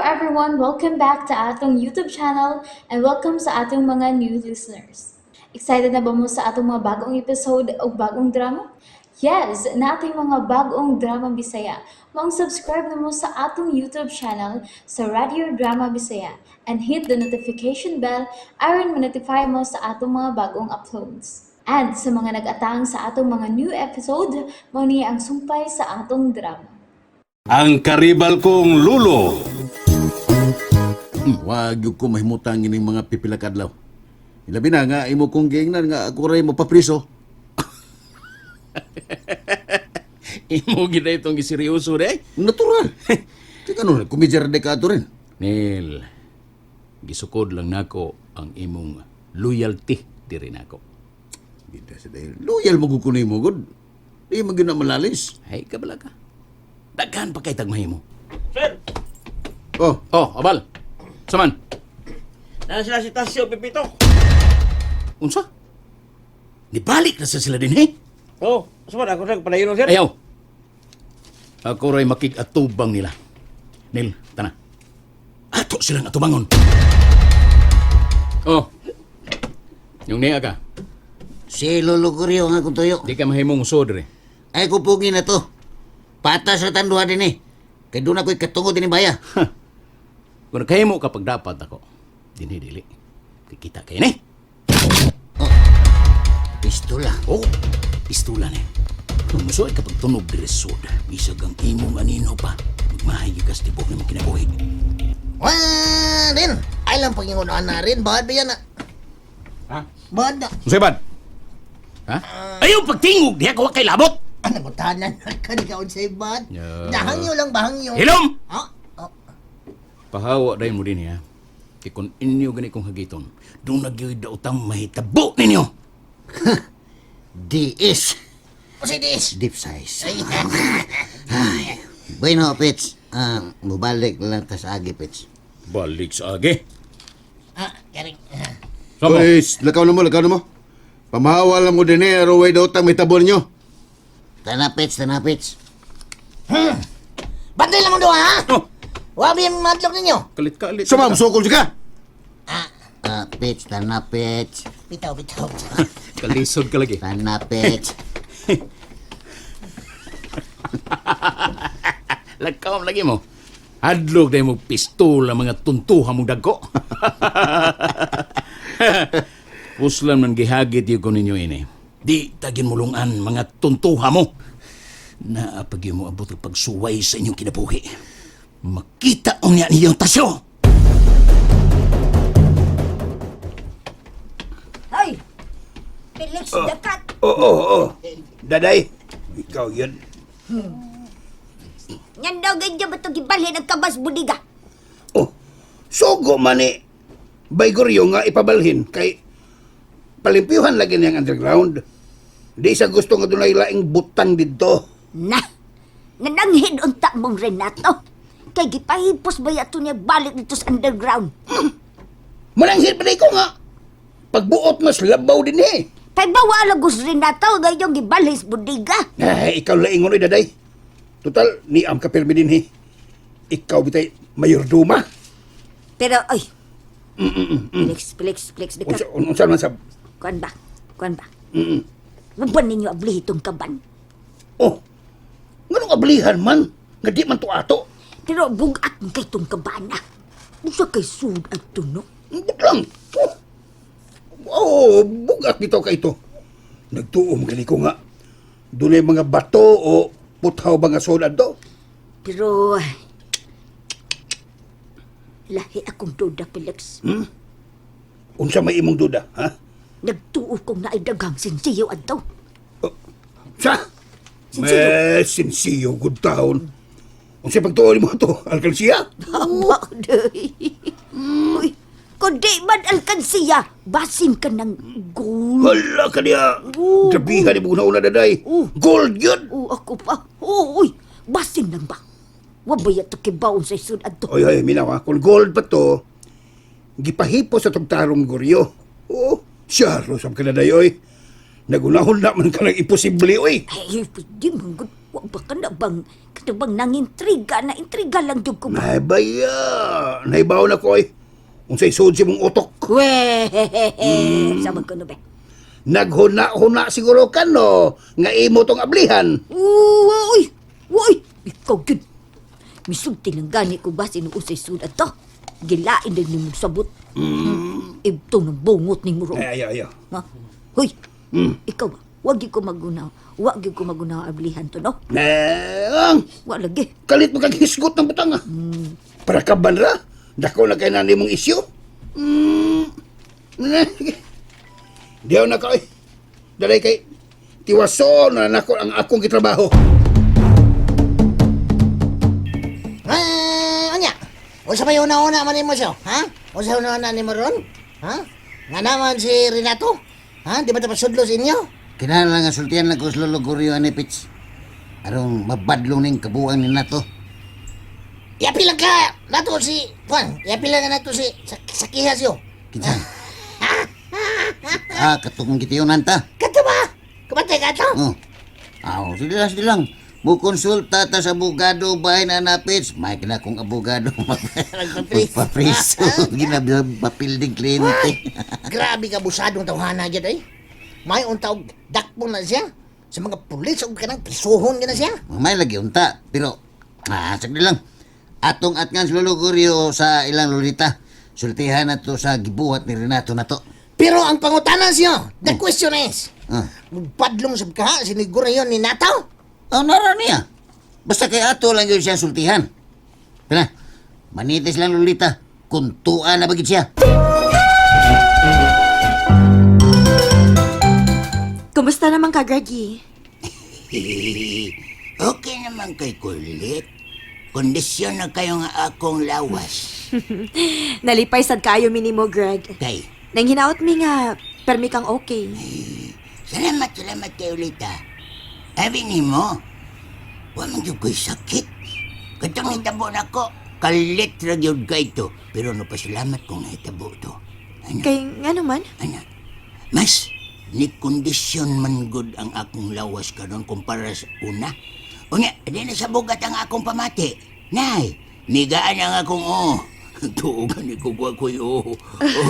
everyone, welcome back to atong YouTube channel and welcome sa atong mga new listeners. Excited na ba mo sa atong mga bagong episode o bagong drama? Yes, na ating mga bagong drama Bisaya. Subscribe na mo sa atong YouTube channel sa Radio Drama Bisaya and hit the notification bell aron ma-notify mo sa atong mga bagong uploads. And sa mga nag-atang sa atong mga new episode, mo niya ang sumpay sa atong drama. Ang karibal kong lulo. Wag yung ko mahimutang ining mga pipila kadlaw. Ilabi na nga, imo kong giingnan nga ako rin mo papriso. Imo gina itong giseryoso de? Natural. Teka nun, kumidjar de ka ato rin. Nel, gisukod lang nako ang imong loyalty diri nako. Hindi sa dahil. Loyal mo kukunin mo, God. Di mo ginamalalis. Ay, kabala ka. Daghan pa kay tagmahi mo. Sir, Oh, Oh, abal. Saman. nasa si Tasyo Pipito. Unsa? Nibalik na sa sila din, eh? Oh, sumad ako sa padayon, sir. Ayaw. Ako ray makig-atubang nila. Nel, tana. Ato silang atubangon. Oh. Yung niya ka. Si Lolo Kuryo nga kung tuyo. Di ka mahimong sodre. Ay kupugi na to. Patas sa tanduha din eh. Kaya doon ako'y katungod din baya. Kung nakahimo kapag dapat ako, dinidili. Kikita kayo ni. Pistola. Oh, pistula ni. Kung musuoy kapag tunog diresod, isag ang imong anino pa. Magmahay yung kastibok na makinabuhi. Wah, din. Ay lang pangingunaan na rin. Bahad ba yan na? Ha? Bahad na. Musay bad? Ha? Ayaw pagtingog, di ako kay labot! Ano mo tanan? Kanikaon sa ibad. Yeah. Bahangyo lang, bahangyo. Hilom! Oh, oh. Pahawa dahil mo din ya. Kaya kung inyo gani kong hagiton, doon nagyoy daw tang mahitabo ninyo. DS. O si DS? deep size. Ay. Ay. Bueno, Pits. Mubalik lang ta sa agi, Pits. Balik sa agi. Karing. Sama. Pues, lakaw na mo. Pamahawal mo din eh, araway daw tang may tabon nyo. Tanapits. Bantay lang mo doon, ha? Oh, Wabi yung madlock ninyo. kalit-kalit. Sumam, sukol siya ka. Pits, tanapits. Bitaw. Kalisod ka lagi. Tanapits. Lagkawam lagi mo. Hadlog dahil mo pistola mga tuntuha mong dagko. Puslan man gihagit yung ko ninyo ini. Di tagin mo lungan mga tuntuha mo. Naapag mo abot ang pagsuway sa inyong kinabuhi. Makita o niya niyong tasyo. Hoy! Felix Dakat! Oo. Daday, ikaw yun. Yan daw ganyan ba ito gibalhin ang kabas budiga? Oh, sugo man ni Baygoryo nga ipabalhin kay palimpyuhan lagi niyang underground. Di sa gusto nga dunay laing butang dito. Na! Nananghid unta mong Renato! Kay gipahipos ba yato niya balik dito sa underground? Mananghid pa ko nga. Pagbuot mas labaw din eh. Kay bawa lagos Renato gayong gibalhis budiga? Ay, ikaw laingon oy daday. Total, ni am ka permi din eh. Ikaw bitay mayorduma. Pero ay! Felix Dakat. Unsa man sab? Kuan ba? Mm. Maban ninyo abli itong kaban. Oh. Nganong ablihan man nga di man to ato. Pero bugat mo kay itong kabana. Usa kay sud at tuno. Buklang. Oh, bugat nito ka ito. Nagtuom gani ko nga. Dunay mga bato o puthaw ba nga solad do? Pero... lahi akong duda, Felix. Unsa may imong duda, ha? Nagtuo kong naidagang sinsiyo adto. Sa? May sinsiyo good taon. Unsa pagtuon mo to, alkalsiya? Haba, day. Uy, kung di man alkansiya, basin ka ng gold. Hala ka niya. Oo. Grabihan ni mo una daday. Oo. Gold yun. Ako pa. Uy, basin lang ba? Wabaya to kibaon sa isod adto. Oy, minaw ha. Kung gold pa to, gipahipo sa tugtarong goryo. Oo, syaro sab ka na dayoy. Nagunahon na man ka ng imposible, oy. Ay, pwede man gud. Wa Baka na bang nangintriga na intriga lang jud ko ba? Naibaya. Naibaw na ko ay. Unsay sud si mong utok. Weh, sama ko na ba? Naghuna-huna siguro ka no. Nga imo tong ablihan. Uy! Ikaw yun. Misulti lang gani ko ba sinuusay sulat to? Gilain din ni mong sabot. Ibto ng bungot ni Muro. Ay. Ha? Hoy! Ikaw ba? Wag ko magunaw. Wag ko magunaw ablihan to, no? Nang, Wag lagi. kalit mo kang hisgot ng butang ah. Para ka banra? Dako na kay nani mong isyu? Diyaw na ka eh. Dalay kay tiwaso na nako ang akong gitrabaho. Anya? Unsa may una-una man mo siya? Ha? Unsa una-una ni mo ron? Ha? Nga naman si Renato? Ha? Di ba tapos sudlo sa inyo? Kinala nga sultihan na ko sa luluguryo ani Pitch. Arong mabadlong ning kabuang ni Nato. Iapilang ka! Nato si... Juan, iapilang nga nato si... Sakihas yo. Kinsa? Katong gitiunan ta. Kato ba? Kamatay ka to? Sige lang. Mukonsulta ta sa abogado bahay na Pitch. May kina kong abogado. Magpapriso. Ginapapilding kliyente. Grabe ka busadong tawhana dyan ay. May untaw dakpo na siya. Sa mga pulis o kanang prisuhon na siya. May lagi unta. Pero, sagli lang. Atong atngan sa luluguryo sa ilang lolita. Sultihan na to sa gibuhat ni Renato na to. Pero ang pangutanan siya, the question is, padlong sa kaha, siniguro yun ni Nataw? Nara niya. Basta kay ato lang yun siya sultihan. Pina, manitis lang lolita. Kuntuan na bagit siya. Kumusta naman ka, Greggy? Okay naman kay kulit. Kondisyon na kayo nga akong lawas. Nalipay sad kayo minimo, Greg. Kay, Nang hinaot mi nga, permi kang okay. salamat kay ulita. Abi ni mo, wa man gyud ko'y sakit. Katong hitabo na ko, kalit ra gyud kay to. Pero napasalamat kong nahitabo to. Ano? Kay nga naman? Ano? Mas, ni kondisyon man gud ang akong lawas karon kumpara sa una. Unya, di na sa bugat ang akong pamati. Nay, nigaan ang akong tuugan ni kugwa ko yo.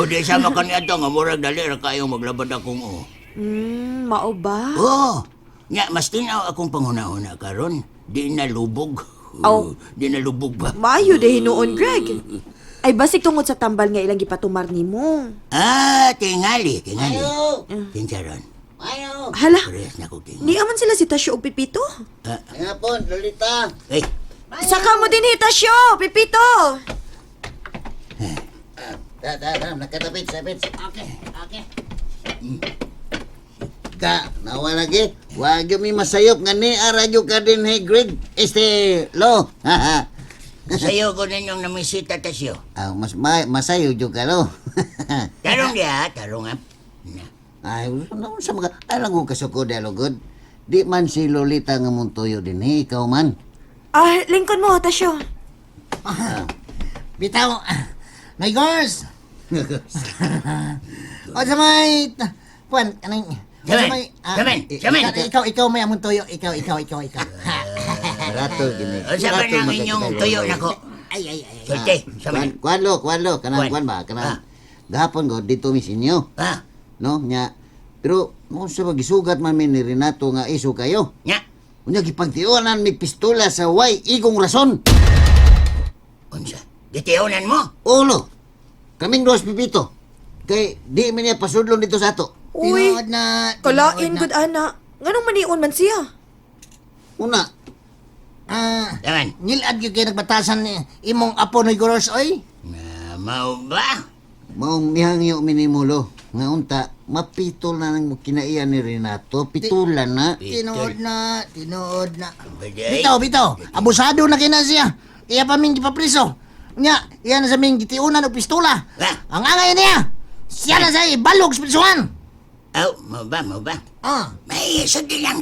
Di sama ka niya to nga murag dali ra kayo maglabad akong Mao ba? Nya, mas tinaw akong panghuna-huna karon. Di na lubog. Di na lubog ba? Maayo de hinuon, Greg. Ay basig tungod sa tambal nga ilang gipatumar nimo. Tingali. Tinsaron. Ayaw! Hala, Parehas na ko tingali. ni aman sila si Tasyo o Pipito. Nga po, Lolita. Ay, Saka mo din Tasyo, Pipito. Nakatapit. Okay. Nawa lagi. Wag yung may masayop nga ni radyo ka din, hey Greg. Lo. sayo ko ninyong namisita tasyo. Masayo yung ka, lo. Tarong diha, tarong ap. Ay, ano sa mga... Alam ko kasukod, alugod. Di man si Lolita nga muntuyo din, ikaw man. Lingkon mo, Tasyo. Bitaw, Naigors! O sa may... Puan, anong... Saman. Ikaw may among tuyo. Ikaw. Barato, gini. O saban ng inyong tuyo na ko. Ay. Sulti, saman. Kuanlo. Kanang Kuan. kuan ba? Kanang... Gahapon ko, dito misinyo. No, nya. Pero, kung sa magisugat man ni Renato nga iso kayo. Nya. Unya, gipagtiunan may pistola sa way igong rason. Unsa? Gitiunan mo? Ulo. Kaming dos pipito. Kay, di man niya pasudlon dito sa ato. Uy, kalain good ana. Nganong maniun man siya? Una, Saman. nilad yung kayo nagbatasan ni imong apo ni Goros, oy. Mau ba? Maong nihangyo minimulo. Nga unta, mapitol na nang kinaiyan ni Renato. Pitulan na. Tinood na. Baday. Bitaw. Abusado na kina siya. Iya pa ming gipapriso. Nya, iya na sa ming gitiunan o pistola. Ang angay niya. Siya na sa ibalog sa prisuhan. Mau ba? Ah. May sagdi lang.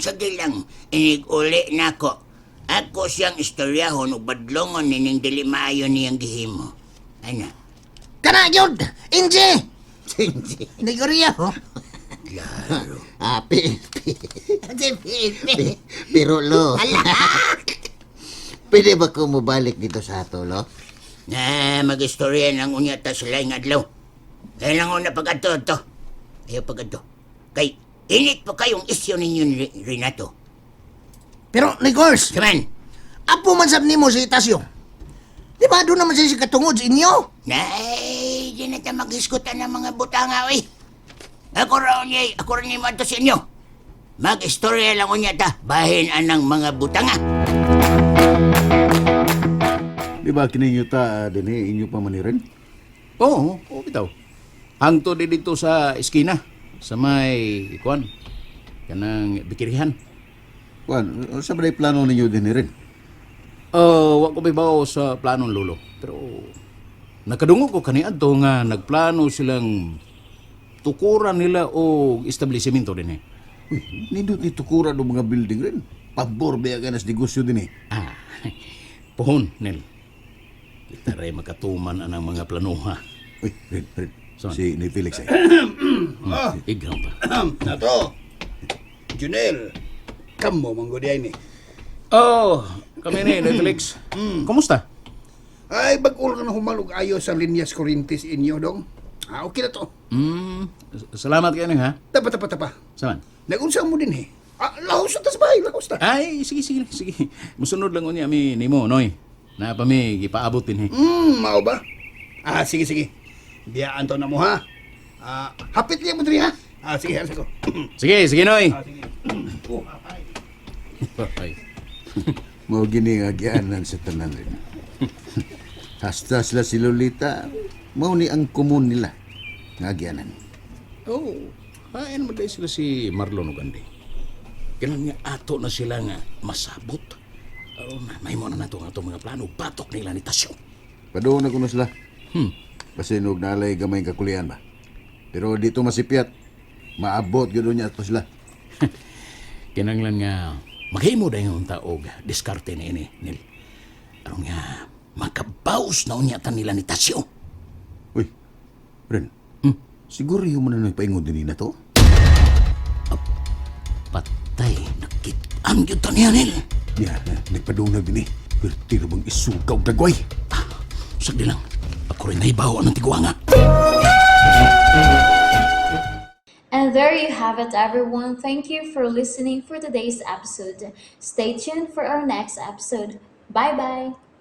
Inig-uli na ko. Ako siyang istoryahon o badlongon nining dili maayo niyang gihimo. Ano? Kana, Jod! Inji! Naguriya, ho? Klaro. Pero lo, pwede ba ko mabalik dito sa ato, lo? Na mag-istorya ng unya ta sa laing adlaw. Kaya lang una pag-ato to. Ayaw pag-ato. Kay, init pa kayong isyo ninyo ni Renato. Pero, Nichols, Saman, apo man sab nimo si Tasyo. Di ba doon naman siya si katungod sa inyo? nay, di na ta mag-iskutan ng mga butanga, oy. Ako rin mo ato sa inyo. Mag-istorya lang unya ta, bahin anang mga butanga. Di ba kininyo ta din inyo pa manirin? Oo, bitaw. Hangto din dito sa eskina, sa may, kuan, kanang bikirihan. Kuan, sa ba plano ninyo din rin? Wa ko bibaw sa planong lolo. Pero nakadungog ko kaniadto nga nagplano silang tukuran nila o establishmento din eh. Uy, nindot ni tukura do mga building rin. Pabor ba ganas negosyo din Ah, pohon, Nel. Kita rin makatuman anang mga planuha. Uy, Red. Saan? Si ni Felix Igram pa. Nato, Junel, kamo manggudiay ni. Oh, kami ni Netflix. Kumusta? Ay, bagul ka na humalog ayo sa linyas Corintis inyo, dong. Okay na to. Salamat kayo ha. Tapa. Saman? Nagunsa mo din eh. Lahos na tas bahay, lahos na. Ay, sige. Musunod lang unya mi nimo, Noy. Na pa mi gipaabot din Mao ba? Sige. Biyaan to na mo, ha? Hapit niya mo diri, ha? Sige, hasa ko. Sige, Noy. Sige. Ay. Mao gini nga gianan sa tanan rin. Hasta sila si Lolita, mao ni ang kumun nila nga gianan. Oh, hain mo dahil sila si Marlon Ugandi. Kailan nga ato na sila nga masabot. May mo na nato nga itong mga plano, batok nila ni Tasyo. Padoon na kuno sila. Basinog nalay gamay kakulian ba. Pero dito masipyat, maabot gano'n niya ato sila. Kinanglan nga, maghimo dahil yung taog, diskarte na ini, Nil. Aron nga, makabaos na unyatan nila ni Tasyo. Uy, Ren, siguro yung man na nagpaingod din na to? Patay, nakit-an yun to niya, Nil. Yan, nagpadoon na din pero tira bang isugaw dagway. Sagdi lang, ako rin naibaw ang tiguanga. And there you have it, everyone. Thank you for listening for today's episode. Stay tuned for our next episode. Bye bye.